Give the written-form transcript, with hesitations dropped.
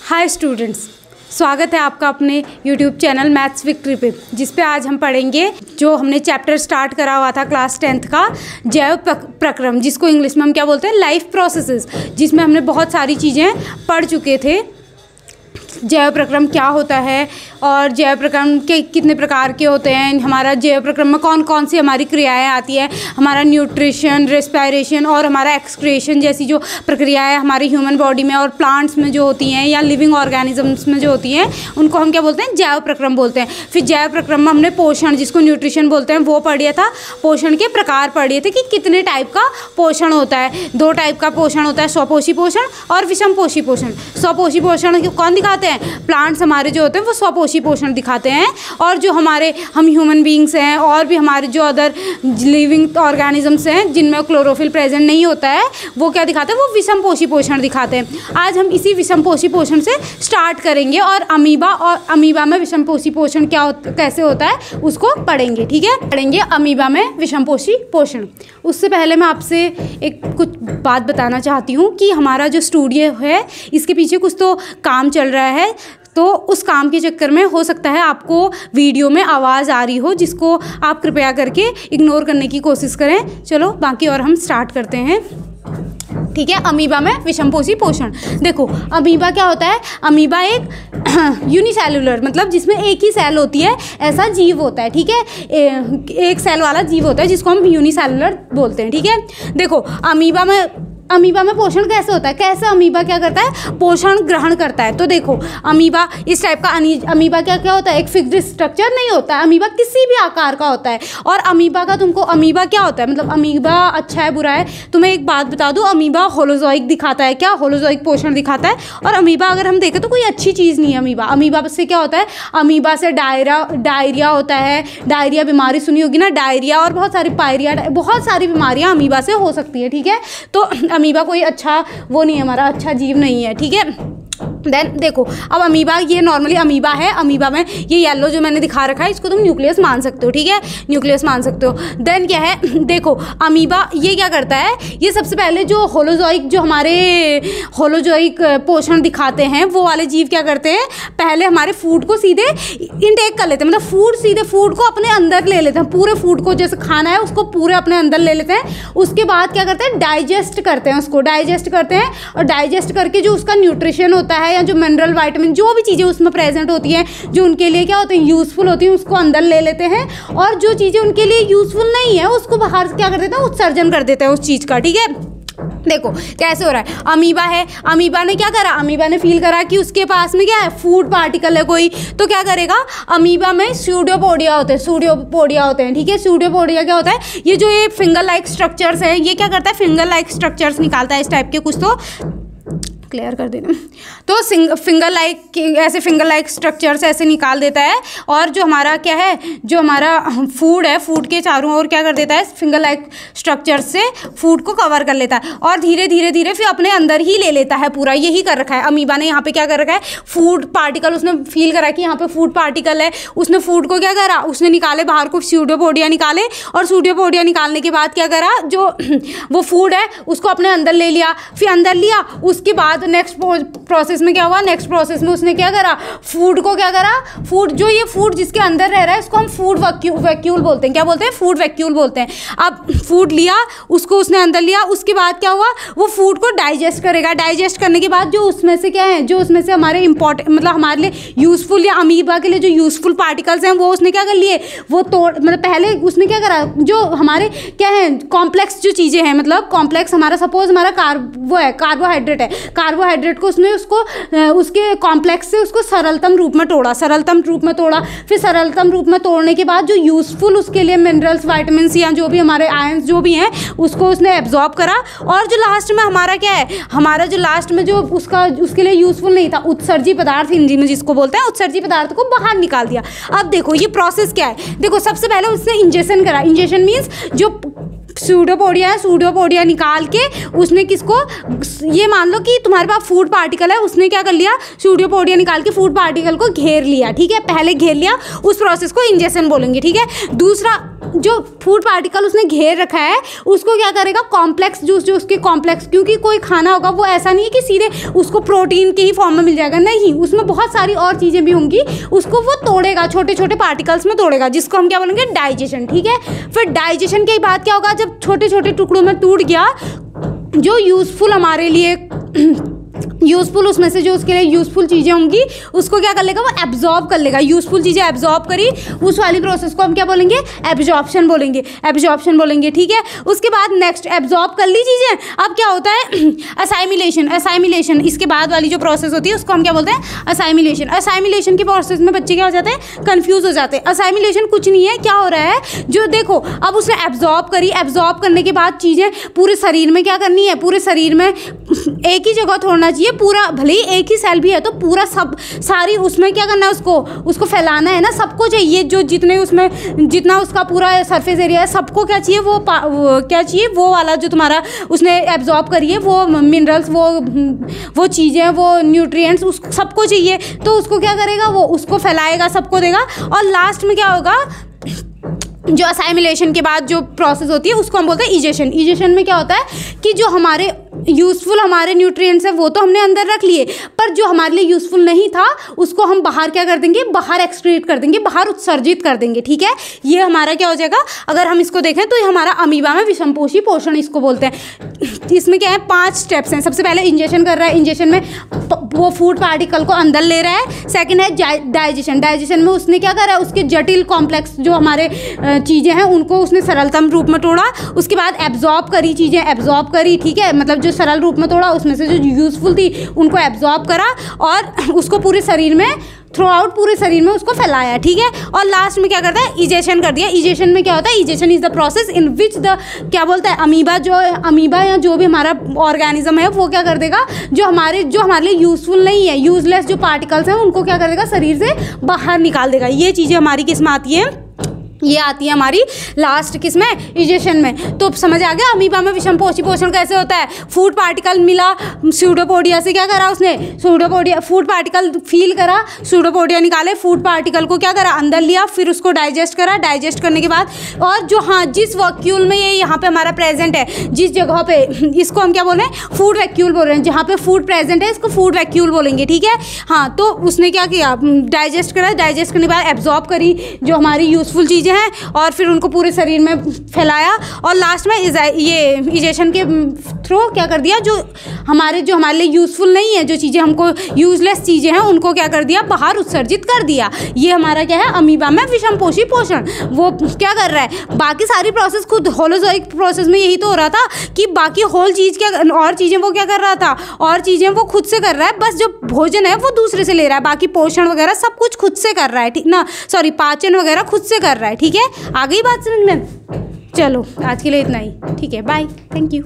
Hi students, स्वागत है आपका अपने यूट्यूब चैनल मैथ्स विक्ट्री पे, जिस पे आज हम पढ़ेंगे जो हमने चैप्टर स्टार्ट करा हुआ था क्लास 10th का जैव प्रक्रम, जिसको इंग्लिश में हम क्या बोलते हैं, लाइफ प्रोसेसेस, जिसमें हमने बहुत सारी चीज़ें पढ़ चुके थे। जैव प्रक्रम क्या होता है और जैव प्रक्रम के कितने प्रकार के होते हैं, हमारा जैव प्रक्रम में कौन कौन सी हमारी क्रियाएं आती है, हमारा न्यूट्रिशन, रेस्पिरेशन और हमारा एक्सक्रीशन जैसी जो प्रक्रियाएं हमारी ह्यूमन बॉडी में और प्लांट्स में जो होती हैं या लिविंग ऑर्गेनिजम्स में जो होती हैं, उनको हम क्या बोलते हैं, जैव प्रक्रम बोलते हैं। फिर जैव प्रक्रम में हमने पोषण, जिसको न्यूट्रिशन बोलते हैं, वो पढ़ लिया था। पोषण के प्रकार पढ़ लिए थे कि कितने टाइप का पोषण होता है। 2 टाइप का पोषण होता है, स्वपोषी पोषण और विषमपोषी पोषण। स्वपोषी पोषण कौन दिखाते हैं, प्लांट्स हमारे जो होते हैं वो स्वपोषी पोषण दिखाते हैं, और जो हमारे हम ह्यूमन बीइंग्स हैं और भी हमारे जो अदर लिविंग ऑर्गेनिजम्स हैं जिनमें क्लोरोफिल प्रेजेंट नहीं होता है, वो क्या दिखाते हैं, वो विषमपोषी पोषण दिखाते हैं। आज हम इसी विषमपोषी पोषण से स्टार्ट करेंगे और अमीबा में विषमपोषी पोषण कैसे होता है उसको पढ़ेंगे। ठीक है, पढ़ेंगे अमीबा में विषमपोषी पोषण। उससे पहले मैं आपसे एक कुछ बात बताना चाहती हूँ कि हमारा जो स्टूडियो है इसके पीछे कुछ तो काम चल रहा है, तो उस काम के चक्कर में हो सकता है आपको वीडियो में आवाज़ आ रही हो, जिसको आप कृपया करके इग्नोर करने की कोशिश करें। चलो बाकी और हम स्टार्ट करते हैं। ठीक है, अमीबा में विषमपोषी पोषण। देखो अमीबा क्या होता है, अमीबा एक यूनिसेलुलर, मतलब जिसमें एक ही सेल होती है ऐसा जीव होता है। ठीक है, एक सेल वाला जीव होता है जिसको हम यूनिसेलुलर बोलते हैं। ठीक है, देखो अमीबा में पोषण कैसे होता है, कैसे अमीबा क्या करता है, पोषण ग्रहण करता है। तो देखो अमीबा इस टाइप का, अमीबा क्या होता है, एक फिक्स्ड स्ट्रक्चर नहीं होता है, अमीबा किसी भी आकार का होता है। और अमीबा का अमीबा क्या होता है, मतलब अमीबा अच्छा है बुरा है, तो मैं एक बात बता दूं, अमीबा होलोजोइक दिखाता है, क्या होलोजोइक पोषण दिखाता है। और अमीबा अगर हम देखें तो कोई अच्छी चीज़ नहीं है। अमीबा से क्या होता है, अमीबा से डायरिया होता है, डायरिया बीमारी सुनी होगी ना, डायरिया और बहुत सारी पायरिया, बहुत सारी बीमारियाँ अमीबा से हो सकती है। ठीक है, तो अमीबा कोई अच्छा वो नहीं है, हमारा अच्छा जीव नहीं है। ठीक है, देन देखो अब अमीबा, ये नॉर्मली अमीबा है, अमीबा में ये येलो जो मैंने दिखा रखा है इसको तुम न्यूक्लियस मान सकते हो। ठीक है, न्यूक्लियस मान सकते हो। देन क्या है, देखो अमीबा ये क्या करता है, ये सबसे पहले जो हमारे होलोजोइक पोषण दिखाते हैं वो वाले जीव क्या करते हैं, पहले हमारे फूड को सीधे इनटेक कर लेते हैं, मतलब सीधे फूड को अपने अंदर ले लेते हैं, पूरे फूड को जैसे खाना है उसको पूरे अपने अंदर ले लेते हैं। उसके बाद क्या करते हैं, डाइजेस्ट करते हैं, उसको डाइजेस्ट करते हैं, और डाइजेस्ट करके जो उसका न्यूट्रिशन होता है या जो मिनरल विटामिन जो भी चीज़ें उसमें प्रेजेंट होती हैं जो उनके लिए क्या होते हैं, यूज़फुल होती हैं, उसको अंदर ले लेते हैं। और जो चीज़ें उनके लिए यूज़फुल नहीं है उसको बाहर क्या कर देते हैं, उत्सर्जन कर देते हैं उस चीज़ का। ठीक है, देखो कैसे हो रहा है। अमीबा है, अमीबा ने क्या करा, अमीबा ने फील करा कि उसके पास में क्या है, फूड पार्टिकल है कोई, तो क्या करेगा, अमीबा में स्यूडोपोडिया होते हैं। ठीक है, स्यूडोपोडिया क्या होता है, ये जो ये फिंगर लाइक स्ट्रक्चर्स है, ये क्या करता है, फिंगर लाइक स्ट्रक्चर्स निकालता है, इस टाइप के कुछ तो क्लियर कर देना, तो फिंगर लाइक स्ट्रक्चर्स ऐसे निकाल देता है। और जो हमारा क्या है, जो हमारा फूड है, फूड के चारों ओर क्या कर देता है, फिंगर लाइक स्ट्रक्चर्स से फूड को कवर कर लेता है और धीरे धीरे फिर अपने अंदर ही ले लेता है पूरा। यही कर रखा है अमीबा ने, यहाँ पे क्या कर रखा है, फूड पार्टिकल उसने फील करा कि यहाँ पे फूड पार्टिकल है, उसने फूड को क्या करा, उसने निकाले बाहर को, स्यूडोपोडिया निकाले, और स्यूडोपोडिया निकालने के बाद क्या करा, जो वो फूड है उसको अपने अंदर ले लिया, फिर अंदर लिया। उसके बाद नेक्स्ट प्रोसेस में क्या हुआ, नेक्स्ट प्रोसेस में उसने क्या करा, फूड को क्या करा, ये फूड जिसके अंदर रह रहा है इसको हम फूड वैक्यूल बोलते हैं। क्या बोलते हैं, फूड वैक्यूल बोलते हैं। अब फूड लिया, उसको उसने अंदर लिया, उसके बाद क्या हुआ, वो फूड को डाइजेस्ट करेगा। डाइजेस्ट करने के बाद जो उसमें से क्या है, जो उसमें से हमारे इंपॉर्टेंट, मतलब हमारे लिए यूजफुल या अमीबा के लिए जो यूजफुल पार्टिकल्स हैं वो उसने क्या कर लिए, वो मतलब पहले उसने क्या करा, जो हमारे क्या है कॉम्प्लेक्स जो चीज़ें हैं, मतलब कॉम्प्लेक्स हमारा सपोज हमारा कार्बोहाइड्रेट है, कार्बोहाइड्रेट को उसने उसके कॉम्प्लेक्स से उसको सरलतम रूप में तोड़ा, फिर सरलतम रूप में तोड़ने के बाद जो यूजफुल उसके लिए मिनरल्स, विटामिन्स या जो भी हमारे आयंस जो भी हैं उसको उसने एब्जॉर्ब करा। और जो लास्ट में हमारा क्या है, हमारा जो लास्ट में जो उसके लिए यूजफुल नहीं था, उत्सर्जी पदार्थ हिंदी में जिसको बोलते हैं, उत्सर्जी पदार्थ को बाहर निकाल दिया। अब देखो ये प्रोसेस क्या है, देखो सबसे पहले उसने इंजेक्शन करा। इंजेक्शन मीन्स जो स्यूडोपोडिया निकाल के उसने किसको, ये मान लो कि तुम्हारे पास फूड पार्टिकल है, उसने क्या कर लिया, स्यूडोपोडिया निकाल के फूड पार्टिकल को घेर लिया। ठीक है, पहले घेर लिया, उस प्रोसेस को इंजेक्शन बोलेंगे। ठीक है, दूसरा जो फूड पार्टिकल उसने घेर रखा है उसको क्या करेगा, कॉम्प्लेक्स जूस जो उसके कॉम्प्लेक्स, क्योंकि कोई खाना होगा वो ऐसा नहीं है कि सीधे उसको प्रोटीन के ही फॉर्म में मिल जाएगा, नहीं, उसमें बहुत सारी और चीज़ें भी होंगी, उसको वो तोड़ेगा, छोटे छोटे पार्टिकल्स में तोड़ेगा, जिसको हम क्या बोलेंगे, डाइजेशन। ठीक है, फिर डाइजेशन के बाद क्या होगा, जब छोटे छोटे टुकड़ों में टूट गया, जो यूज़फुल हमारे लिए यूज़फुल, उसमें से जो उसके लिए यूज़फुल चीज़ें होंगी उसको क्या कर लेगा, वो एब्जॉर्ब कर लेगा। यूज़फुल चीज़ें एब्जॉर्ब करी, उस वाली प्रोसेस को हम क्या बोलेंगे, एब्जॉर्प्शन बोलेंगे, एब्जॉर्प्शन बोलेंगे। ठीक है, उसके बाद नेक्स्ट एब्जॉर्ब कर ली चीज़ें, अब क्या होता है, असाइमिलेशन। असाइमिलेशन इसके बाद वाली जो प्रोसेस होती है उसको हम क्या बोलते हैं, असाइमिलेशन। असाइमिलेशन की प्रोसेस में बच्चे क्या हो जाते हैं, कन्फ्यूज़ हो जाते हैं। असाइमिलेशन कुछ नहीं है, क्या हो रहा है, जो देखो अब उसने एब्जॉर्ब करी, एब्जॉर्ब करने के बाद चीज़ें पूरे शरीर में क्या करनी है, पूरे शरीर में एक ही जगह छोड़ना चाहिए, पूरा भले ही एक ही सेल भी है तो पूरा सब सारी उसमें क्या करना है, उसको फैलाना है ना, सबको चाहिए, जो जितने उसमें जितना उसका पूरा सरफेस एरिया है सबको क्या चाहिए, वो क्या चाहिए, वो वाला जो तुम्हारा उसने एब्जॉर्ब करी है वो मिनरल्स, वो चीज़ें, वो न्यूट्रिएंट्स उस सबको चाहिए, तो उसको क्या करेगा, वो उसको फैलाएगा, सबको देगा। और लास्ट में क्या होगा, जो असाइमिलेशन के बाद जो प्रोसेस होती है उसको हम बोलते हैं इजेशन। इजेशन में क्या होता है कि जो हमारे यूज़फुल हमारे न्यूट्रिएंट्स है वो तो हमने अंदर रख लिए, पर जो हमारे लिए यूज़फुल नहीं था उसको हम बाहर क्या कर देंगे, बाहर एक्सक्रीट कर देंगे, बाहर उत्सर्जित कर देंगे। ठीक है, ये हमारा क्या हो जाएगा, अगर हम इसको देखें तो ये हमारा अमीबा में विषमपोषी पोषण इसको बोलते हैं। इसमें क्या है, 5 स्टेप्स हैं। सबसे पहले इंजेक्शन कर रहा है, इंजेक्शन में वो फूड पार्टिकल को अंदर ले रहा है। सेकंड है डाइजेशन, डाइजेशन में उसने क्या करा है, उसके जटिल कॉम्प्लेक्स जो हमारे चीज़ें हैं उनको उसने सरलतम रूप में तोड़ा। उसके बाद एब्जॉर्ब करी, चीज़ें एब्जॉर्ब करी, ठीक है, मतलब जो सरल रूप में तोड़ा, उसमें से जो यूज़फुल थी उनको एब्जॉर्ब करा और उसको पूरे शरीर में, थ्रू आउट पूरे शरीर में उसको फैलाया। ठीक है, और लास्ट में क्या करता है, इजेशन कर दिया। इजेशन में क्या होता है, egestion is the process in which the क्या बोलता है, अमीबा या जो भी हमारा ऑर्गेनिज्म है वो क्या कर देगा, जो हमारे लिए यूज़फुल नहीं है, यूजलेस जो पार्टिकल्स हैं उनको क्या कर देगा, शरीर से बाहर निकाल देगा। ये चीज़ें हमारी किस में आती हैं, ये आती है हमारी लास्ट किस में, इजेशन में। तो समझ आ गया अमीबा में विषमपोषी पोषण कैसे होता है। फूड पार्टिकल मिला, स्यूडोपोडिया से क्या करा उसने, स्यूडोपोडिया फूड पार्टिकल फील करा, स्यूडोपोडिया निकाले, फूड पार्टिकल को क्या करा, अंदर लिया, फिर उसको डाइजेस्ट करा, डाइजेस्ट करने के बाद और जो हाँ जिस वैक्यूल में ये यहाँ पे हमारा प्रेजेंट है, जिस जगह पे, इसको हम क्या बोल रहे हैं, फूड वैक्यूल बोल रहे हैं, जहाँ पे फूड प्रेजेंट है इसको फूड वैक्यूल बोलेंगे। ठीक है, हाँ, तो उसने क्या किया, डाइजेस्ट करा, डाइजेस्ट करने के बाद एब्जॉर्ब करी जो हमारी यूज़फुल चीज़ें हैं और फिर उनको पूरे शरीर में फैलाया और लास्ट में ये इजेशन के थ्रू क्या कर दिया, जो हमारे लिए यूज़फुल नहीं है, जो चीज़ें हमको यूजलेस चीज़ें हैं उनको क्या कर दिया, बाहर उत्सर्जित कर दिया। ये हमारा क्या है, अमीबा में विषमपोषी पोषण। वो क्या कर रहा है, बाकी सारी प्रोसेस खुद होलोजोइक प्रोसेस में यही तो हो रहा था कि बाकी होल चीज़ क्या और चीज़ें वो क्या कर रहा था, और चीज़ें वो खुद से कर रहा है, बस जो भोजन है वो दूसरे से ले रहा है, बाकी पोषण वगैरह सब कुछ खुद से कर रहा है। ठीक ना, सॉरी, पाचन वगैरह खुद से कर रहा है। ठीक है, आ गई बात समझ में। चलो आज के लिए इतना ही, ठीक है, बाय, थैंक यू।